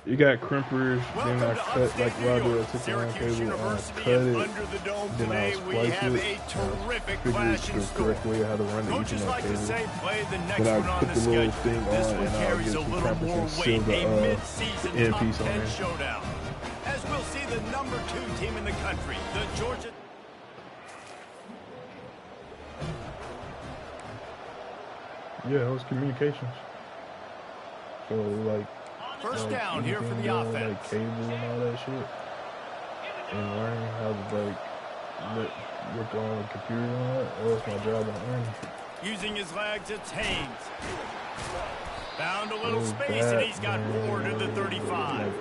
You got crimpers, then I cut like Roger. I took the round cable and I cut it, then I splice it, figure the correct way how to run the Ethernet cable. Then I put the little thing on and I'll get some crampers and seal the end piece on there. As we'll see the number 2 team in the country, the Georgia. Yeah, it was communications. So like. First down here for the offense. Like cable and all that shit. And learning how to work on the computer and all that. That was my job in learning. Using his legs, it's Haynes. Found a little space and he's got more to the 35.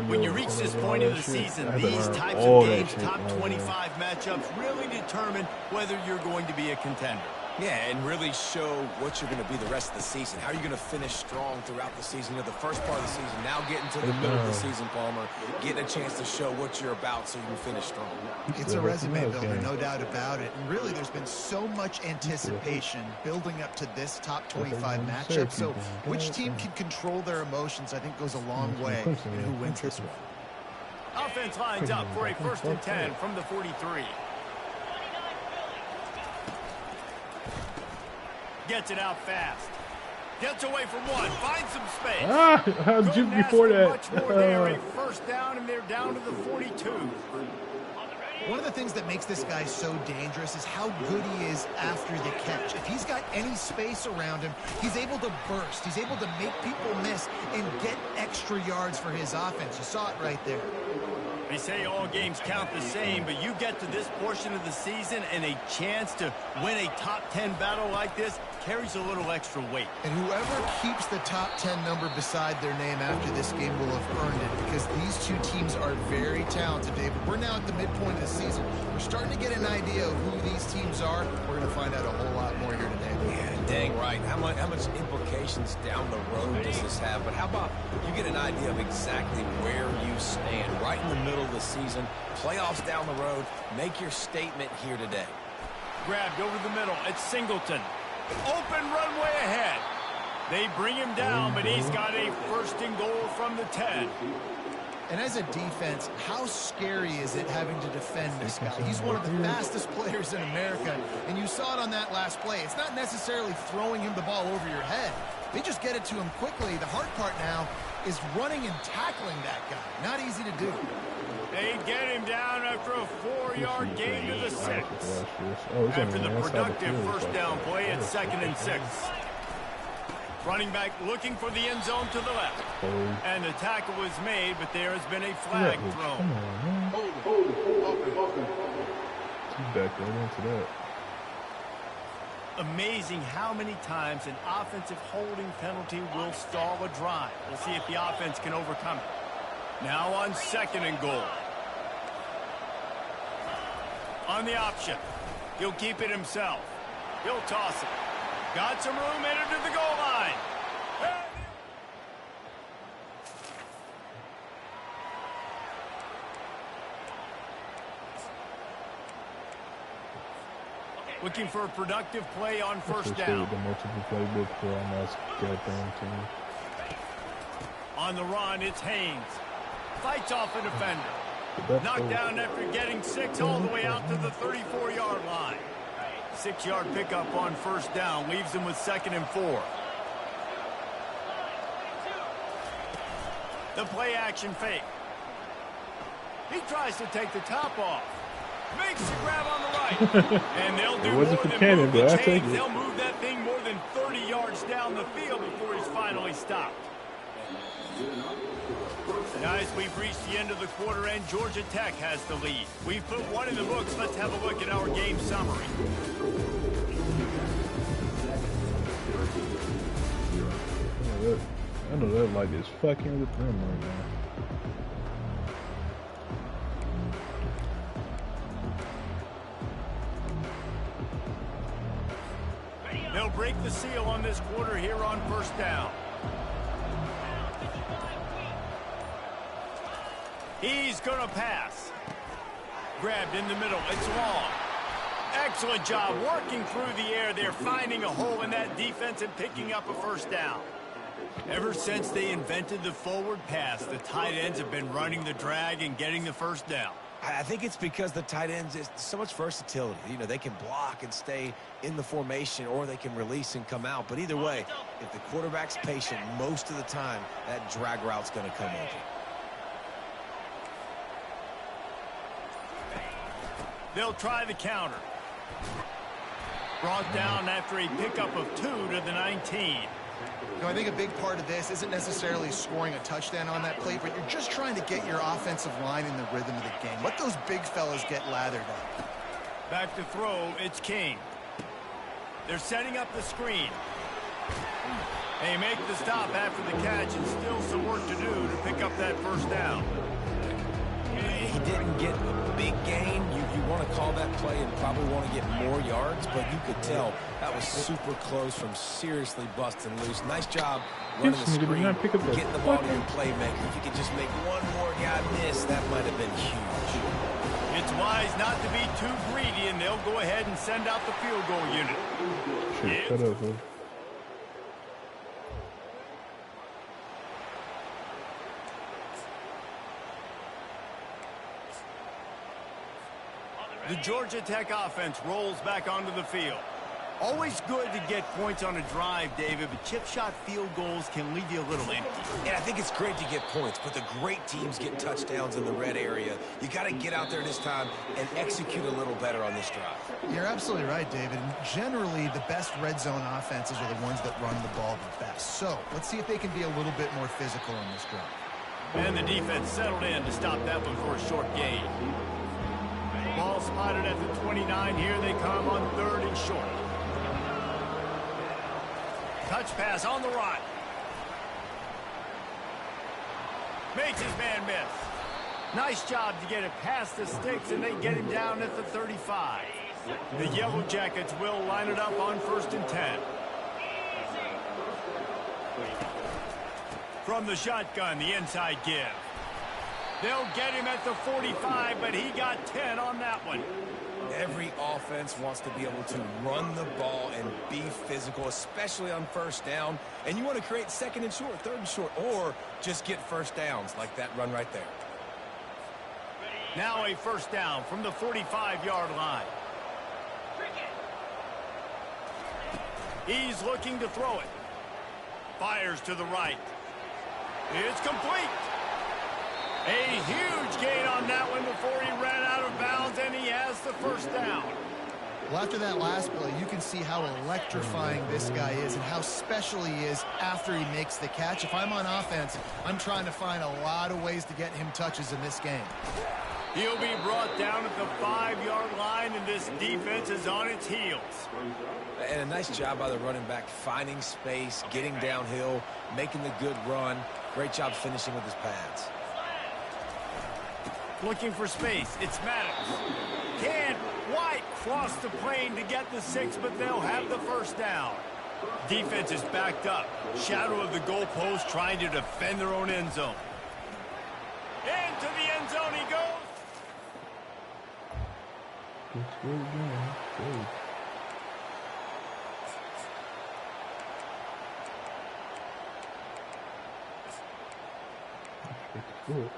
When you reach this point in the season, these types of games, top 25 matchups, really determine whether you're going to be a contender. Yeah, and really show what you're going to be the rest of the season. How are you going to finish strong throughout the season? You know, the first part of the season, now getting to the middle of the season, Palmer, getting a chance to show what you're about so you can finish strong. It's a resume builder, no doubt about it. And really, there's been so much anticipation building up to this top 25 matchup. So which team can control their emotions, I think, goes a long way in who wins this one. Offense lines up for a 1st and 10 from the 43. Gets it out fast. Gets away from one. Finds some space. I'll jump before that. Much more there. A first down, and they're down to the 42. One of the things that makes this guy so dangerous is how good he is after the catch. If he's got any space around him, he's able to burst. He's able to make people miss and get extra yards for his offense. You saw it right there. They say all games count the same, but you get to this portion of the season and a chance to win a top 10 battle like this carries a little extra weight. And whoever keeps the top 10 number beside their name after this game will have earned it, because these two teams are very talented, David. We're now at the midpoint of the season. We're starting to get an idea of who these teams are. We're going to find out a whole lot more here today. Yeah, dang right. How much implications down the road does this have? But how about you get an idea of exactly where you stand right in the middle of the season, playoffs down the road, make your statement here today. Grabbed over the middle. It's Singleton. Open runway ahead. They bring him down, but he's got a 1st and goal from the 10. And as a defense, how scary is it having to defend this guy? He's one of the fastest players in America, and you saw it on that last play. It's not necessarily throwing him the ball over your head. They just get it to him quickly. The hard part now is running and tackling that guy. Not easy to do. They get him down after a 4-yard gain to the 6. After the productive first down play, it's 2nd and 6. Running back looking for the end zone to the left. And the tackle was made, but there has been a flag thrown. Back right into that. Amazing how many times an offensive holding penalty will stall a drive. We'll see if the offense can overcome it. Now on 2nd and goal. On the option. He'll keep it himself. He'll toss it. Got some room, headed to the goal line. Looking for a productive play on 1st down. The multiple playbook for almost goddamn team. On the run, it's Haynes. Fights off a defender. Knocked down after getting 6 all the way out to the 34-yard line. 6-yard pickup on 1st down leaves him with 2nd and 4. The play action fake. He tries to take the top off. Makes the grab on the right. And they'll do more than move the chains. They'll move that thing more than 30 yards down the field before he's finally stopped. Guys, we've reached the end of the quarter, and Georgia Tech has the lead. We've put one in the books. Let's have a look at our game summary. I know that like is fucking with them right now. They'll break the seal on this quarter here on 1st down. He's going to pass. Grabbed in the middle. It's long. Excellent job working through the air. They're finding a hole in that defense and picking up a 1st down. Ever since they invented the forward pass, the tight ends have been running the drag and getting the first down. I think it's because the tight ends is so much versatility. You know, they can block and stay in the formation, or they can release and come out. But either way, if the quarterback's patient, most of the time, that drag route's going to come over. They'll try the counter. Brought down after a pickup of 2 to the 19. You know, I think a big part of this isn't necessarily scoring a touchdown on that play, but you're just trying to get your offensive line in the rhythm of the game. Let those big fellas get lathered up. Back to throw, it's King. They're setting up the screen. They make the stop after the catch, and still some work to do to pick up that first down. He didn't get a big gain. You want to call that play and probably want to get more yards, but you could tell that was super close from seriously busting loose. Nice job running the screen, getting the ball to your playmaker. If you could just make one more guy miss, that might have been huge. It's wise not to be too greedy, and they'll go ahead and send out the field goal unit. Shit, cut over. The Georgia Tech offense rolls back onto the field. Always good to get points on a drive, David, but chip shot field goals can leave you a little empty. Yeah, I think it's great to get points, but the great teams get touchdowns in the red area. You got to get out there this time and execute a little better on this drive. You're absolutely right, David. And generally, the best red zone offenses are the ones that run the ball the best. So let's see if they can be a little bit more physical in this drive. And the defense settled in to stop that one for a short gain. Ball spotted at the 29. Here they come on 3rd and short. Touch pass on the run. Makes his man miss. Nice job to get it past the sticks, and they get him down at the 35. The Yellow Jackets will line it up on 1st and 10. From the shotgun, the inside give. They'll get him at the 45, but he got 10 on that one. Every offense wants to be able to run the ball and be physical, especially on 1st down. And you want to create 2nd and short, 3rd and short, or just get first downs like that run right there. Now a 1st down from the 45-yard line. He's looking to throw it. Fires to the right. It's complete. A huge gain on that one before he ran out of bounds, and he has the 1st down. Well, after that last play, you can see how electrifying this guy is and how special he is after he makes the catch. If I'm on offense, I'm trying to find a lot of ways to get him touches in this game. He'll be brought down at the 5-yard line, and this defense is on its heels. And a nice job by the running back, finding space, getting downhill, making the good run. Great job finishing with his pads. Looking for space. It's Maddox. Can't quite cross the plane to get the 6, but they'll have the 1st down. Defense is backed up. Shadow of the goalpost, trying to defend their own end zone. Into the end zone he goes. Let's go again. Good.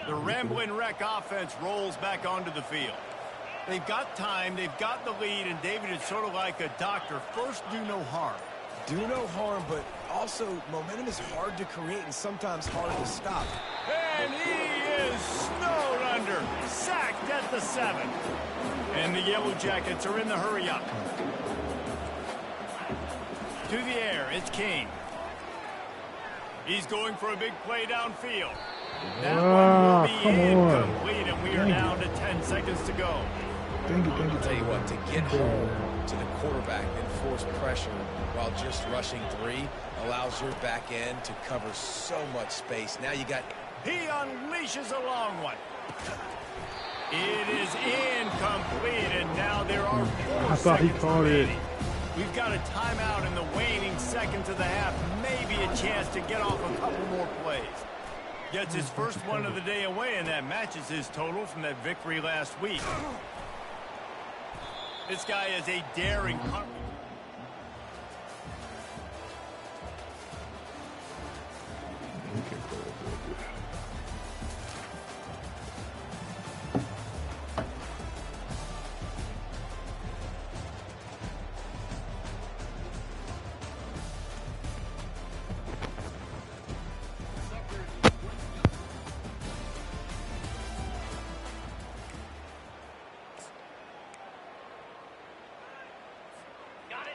The Ramblin' Wreck offense rolls back onto the field. They've got time, they've got the lead, and David is sort of like a doctor. First, do no harm. Do no harm, but also momentum is hard to create and sometimes hard to stop. And he is snowed under, sacked at the 7. And the Yellow Jackets are in the hurry-up. To the air, it's King. He's going for a big play downfield. That one will be incomplete, and we are down to 10 seconds to go. I'll tell you what, to get home to the quarterback and force pressure while just rushing 3 allows your back end to cover so much space. Now you got... He unleashes a long one. It is incomplete, and now there are 4 I thought he seconds caught remaining. it. We've got a timeout in the waning seconds of the half. Maybe a chance to get off a couple more plays. Gets his first one of the day away, and that matches his total from that victory last week. This guy is a daring punt. can't play that bullshit.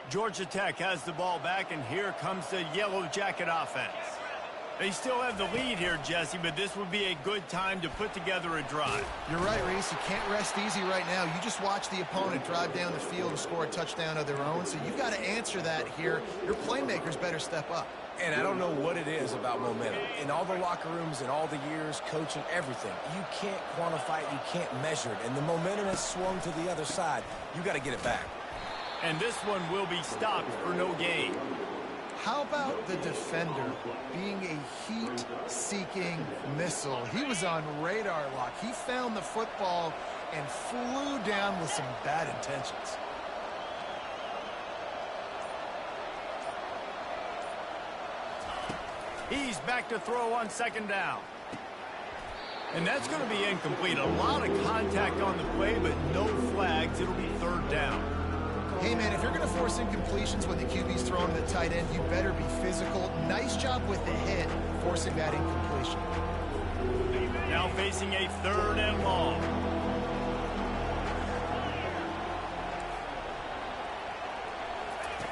Georgia Tech has the ball back, and here comes the Yellow Jacket offense. They still have the lead here, Jesse, but this would be a good time to put together a drive. You're right, Reese. You can't rest easy right now. You just watch the opponent drive down the field and score a touchdown of their own, so you've got to answer that here. Your playmakers better step up. And I don't know what it is about momentum. In all the locker rooms, in all the years, coaching, everything, you can't quantify it, you can't measure it. And the momentum has swung to the other side. You got to get it back. And this one will be stopped for no gain. How about the defender being a heat-seeking missile? He was on radar lock. He found the football and flew down with some bad intentions. He's back to throw on second down. And that's going to be incomplete. A lot of contact on the play, but no flags. It'll be third down. Hey, man, if you're going to force incompletions when the QB's throwing to the tight end, you better be physical. Nice job with the hit, forcing that incompletion. Now facing a third and long.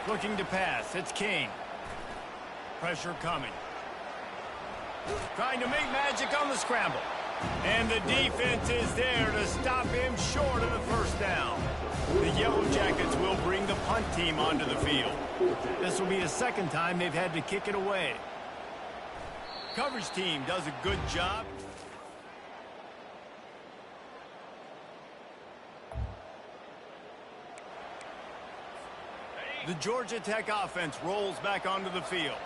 Looking to pass. It's King. Pressure coming. Trying to make magic on the scramble. And the defense is there to stop him short of the first down. The Yellow Jackets will bring the punt team onto the field. This will be the second time they've had to kick it away. Coverage team does a good job. The Georgia Tech offense rolls back onto the field.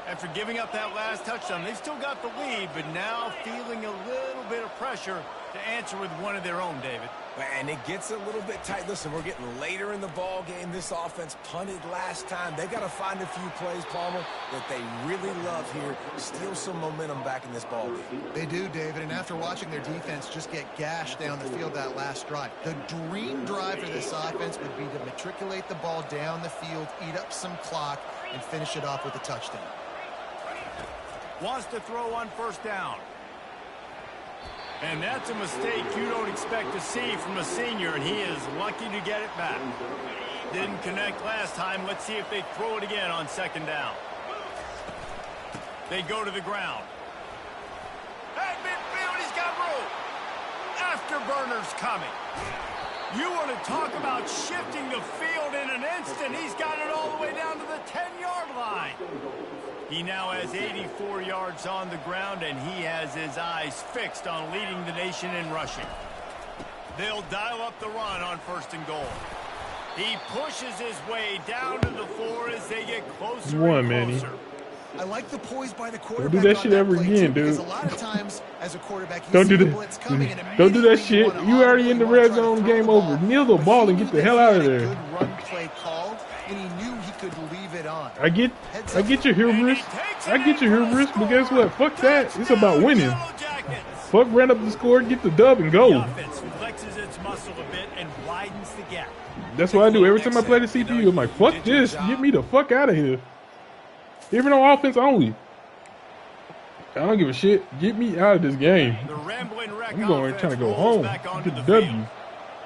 After giving up that last touchdown, they've still got the lead, but now feeling a little bit of pressure to answer with one of their own, David. And it gets a little bit tight. Listen, we're getting later in the ball game. This offense punted last time. They got to find a few plays, Palmer, that they really love here. Steal some momentum back in this ball game. They do, David, and after watching their defense just get gashed down the field that last drive, the dream drive for this offense would be to matriculate the ball down the field, eat up some clock, and finish it off with a touchdown. Wants to throw on first down. And that's a mistake you don't expect to see from a senior, and he is lucky to get it back. Didn't connect last time. Let's see if they throw it again on second down. They go to the ground. At midfield, he's got room. Afterburners coming. You want to talk about shifting the field in an instant. He's got it all the way down to the 10-yard line. He now has 84 yards on the ground, and he has his eyes fixed on leading the nation in rushing. They'll dial up the run on first and goal. He pushes his way down to the 4 as they get closer and closer. I like the poise by the quarterback. Don't do that shit ever again, dude. Because a lot of times, as a quarterback, you don't see do the blitz coming and Don't do that shit. You already in the red zone. Game over. Kneel the ball and get the hell out of there. Good run play called, and he knew he could leave it on. I get your hubris. I get your hubris, but guess what? Fuck that. It's about winning. Fuck, run up the score, get the dub, and go. The offense flexes its muscle a bit and widens the gap. That's what I do every time I play the CPU. I'm like, fuck this. Get me the fuck out of here. Even on offense only. I don't give a shit. Get me out of this game. I'm going trying to go home. Get the W.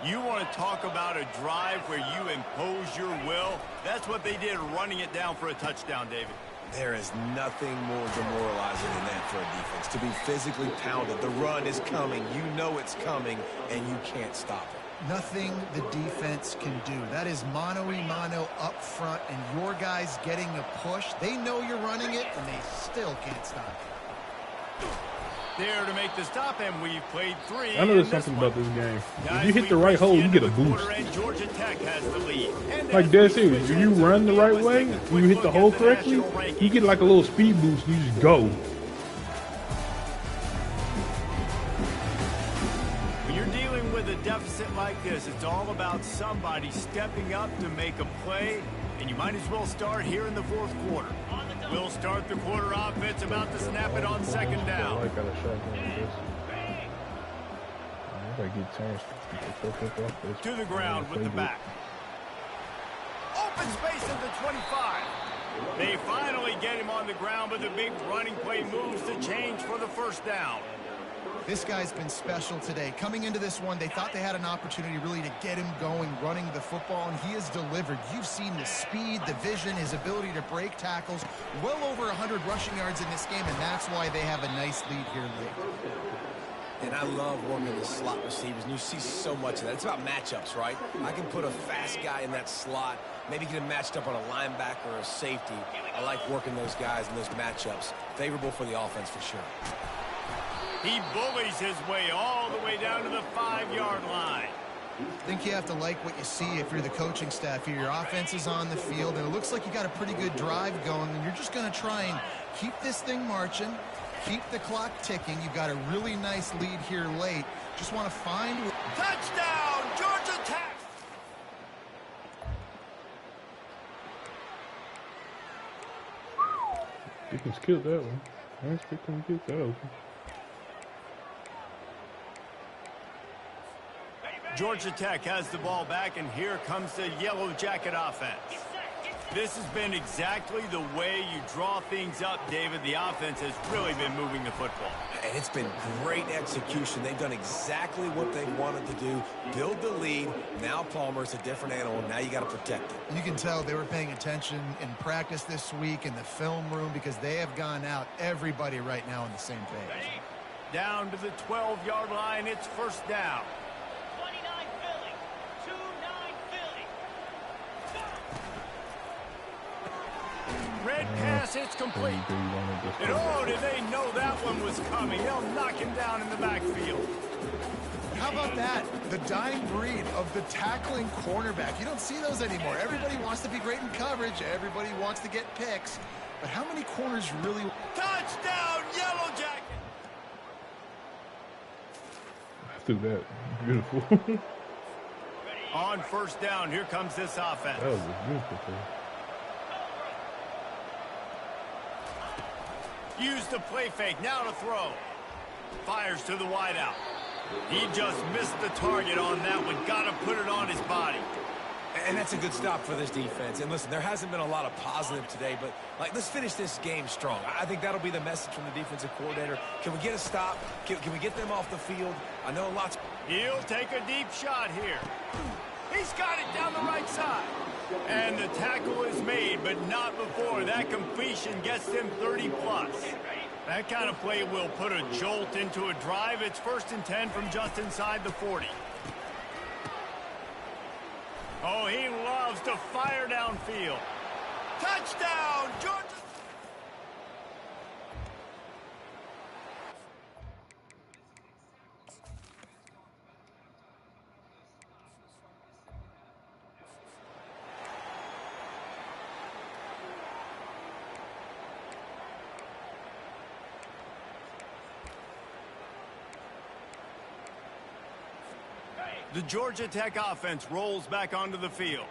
You want to talk about a drive where you impose your will? That's what they did, running it down for a touchdown, David. There is nothing more demoralizing than that for a defense, to be physically pounded. The run is coming. You know it's coming, and you can't stop it. Nothing the defense can do. That is mano-a-mano up front, and your guys getting a push. They know you're running it, and they still can't stop it. There to make the stop, and we've played 3. I know there's something about this game. If you hit the right hole, you get a boost. Georgia Tech has the lead. Like dead serious. If you run the right way, and you hit the hole correctly, you get like a little speed boost. You just go. When you're dealing with a deficit like this, it's all about somebody stepping up to make a play, and you might as well start here in the fourth quarter. We'll start the quarter offense about to snap it on second down. I got a shotgun this. I get chance to the ground with the back. Open space at the 25. They finally get him on the ground, but the big running play moves to change for the first down. This guy's been special today. Coming into this one, they thought they had an opportunity really to get him going, running the football, and he has delivered. You've seen the speed, the vision, his ability to break tackles. Well over 100 rushing yards in this game, and that's why they have a nice lead here late. And I love working the slot receivers, and you see so much of that. It's about matchups, right? I can put a fast guy in that slot, maybe get him matched up on a linebacker or a safety. I like working those guys in those matchups. Favorable for the offense for sure. He bullies his way all the way down to the 5-yard line. I think you have to like what you see if you're the coaching staff here. Your offense is on the field, and it looks like you got a pretty good drive going, and you're just going to try and keep this thing marching, keep the clock ticking. You've got a really nice lead here late. Just want to find... Touchdown, Georgia Tech! Pickens killed that one. Nice Pickens killed that one. Georgia Tech has the ball back, and here comes the Yellow Jacket offense. This has been exactly the way you draw things up, David. The offense has really been moving the football. And it's been great execution. They've done exactly what they wanted to do. Build the lead. Now Palmer's a different animal. Now you got to protect it. You can tell they were paying attention in practice this week in the film room because they have gone out, everybody right now on the same page. Down to the 12-yard line. It's first down. Red pass, it's complete. And oh, did they know that one was coming? They'll knock him down in the backfield. How about that? The dying breed of the tackling cornerback. You don't see those anymore. Everybody wants to be great in coverage. Everybody wants to get picks. But how many corners really... Touchdown, Yellow Jacket! Through that. Beautiful. On first down, here comes this offense. That was a beautiful thing. Use the play fake, now to throw. Fires to the wideout. He just missed the target on that one. Got to put it on his body. And that's a good stop for this defense. And listen, there hasn't been a lot of positive today, but let's finish this game strong. I think that'll be the message from the defensive coordinator. Can we get a stop? Can we get them off the field? I know lots. He'll take a deep shot here. He's got it down the right side. And the tackle is made, but not before. That completion gets them 30+. That kind of play will put a jolt into a drive. It's 1st and 10 from just inside the 40. Oh, he loves to fire downfield. Touchdown, Georgia! The Georgia Tech offense rolls back onto the field.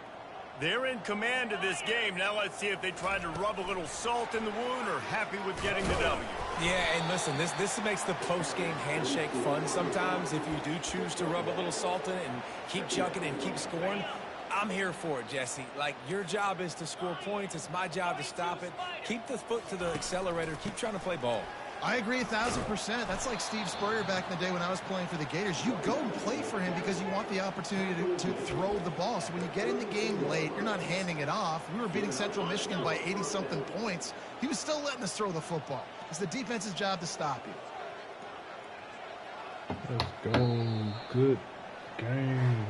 They're in command of this game. Now let's see if they try to rub a little salt in the wound or happy with getting the W. Yeah, and listen, this makes the post-game handshake fun sometimes. If you do choose to rub a little salt in it and keep chucking and keep scoring, I'm here for it, Jesse. Like, your job is to score points. It's my job to stop it. Keep the foot to the accelerator. Keep trying to play ball. I agree 1,000%. That's like Steve Spurrier back in the day when I was playing for the Gators. You go and play for him because you want the opportunity to throw the ball. So when you get in the game late, you're not handing it off. We were beating Central Michigan by 80-something points. He was still letting us throw the football. It's the defense's job to stop you. Let's go. Good game.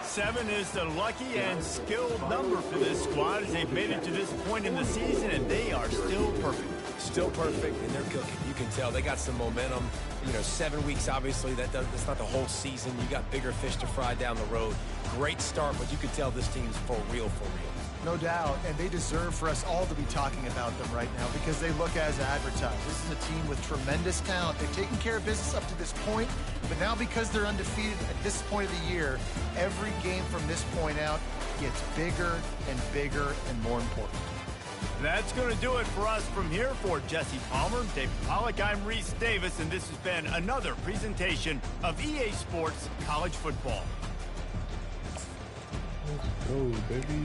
7 is the lucky and skilled number for this squad as they've made it to this point in the season, and they are still perfect. Still perfect, and they're cooking. You can tell they got some momentum. You know, 7 weeks, obviously, that's not the whole season. You got bigger fish to fry down the road. Great start, but you can tell this team's for real, for real. No doubt, and they deserve for us all to be talking about them right now because they look as advertised. This is a team with tremendous talent. They've taken care of business up to this point, but now because they're undefeated at this point of the year, every game from this point out gets bigger and bigger and more important. That's going to do it for us from here. For Jesse Palmer, David Pollack, I'm Reese Davis, and this has been another presentation of EA Sports College Football. Let's go, baby.